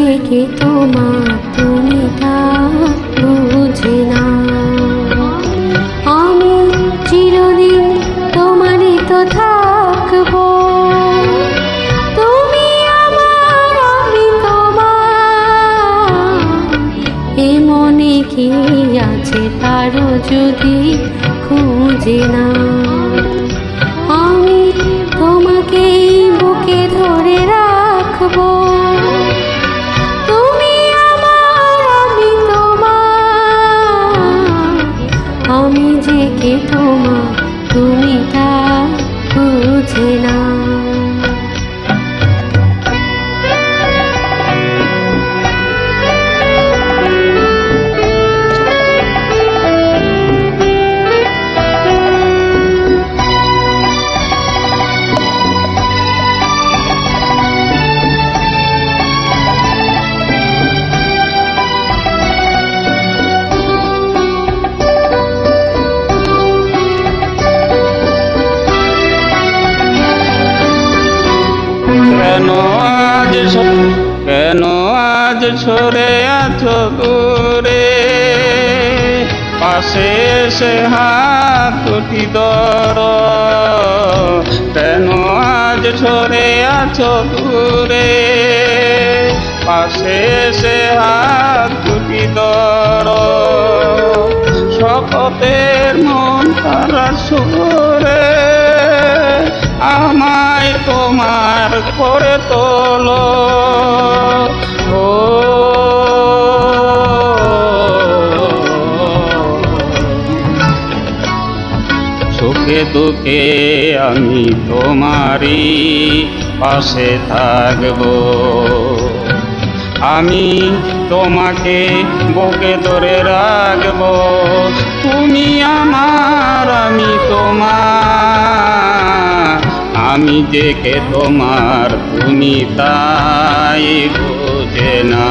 যে কে তোমার তুমি তা বুঝে না। আমি চিরদিন তোমারই তো থাকবো, তুমি আমার আমি তোমার। এ মনে কি আছে তারও যদি খুঁজে না। আমি তোমাকে বুকে ধরে রাখবো, তুমি আমার আমি তোমার। আমি যে কে তোমার তুমি তা বুঝে না। কেন আজ সরে আছো দূরে, পাশে এসে হাত দুটি ধরো। কেন আজ সরে আছো দূরে, পাশে এসে হাত দুটি ধরো। শপথের মন তারা সুরে আমায় তোমার করে তোলো। ও সুখে দুঃখে আমি তোমারই পাশে থাকবো। আমি তোমাকে বুকে ধরে রাখবো, তুমি আমার আমি তোমার। আমি যে কে তোমার তুমি তাই বোঝে না।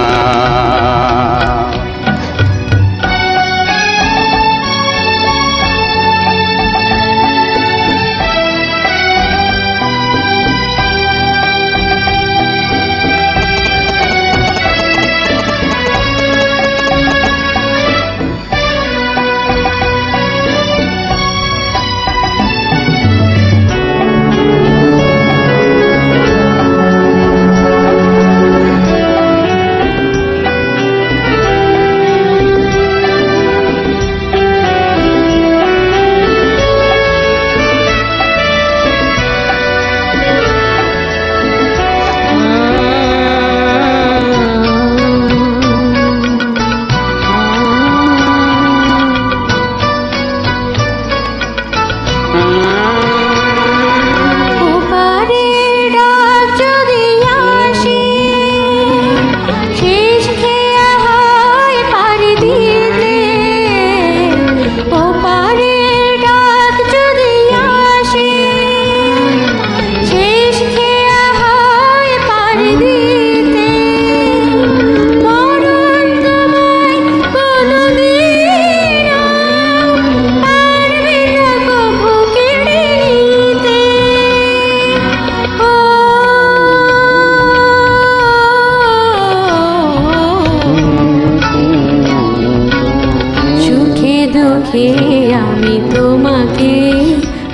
আমি তোমাকে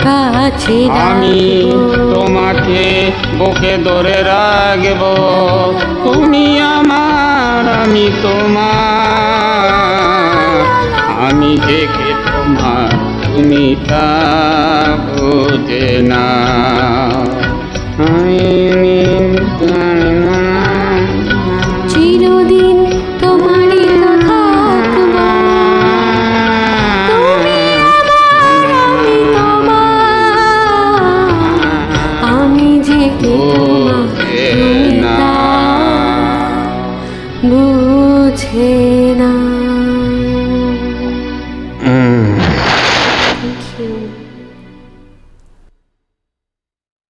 কাছে আমি তোমাকে বুকে ধরে রাখবো, তুমি আমার আমি তোমার। আমি যে কে তোমার তুমি তা বোঝে না। চিরদিন তোমারই তো থাকবো, তুমি আমার আমি তোমার। আমি যে কে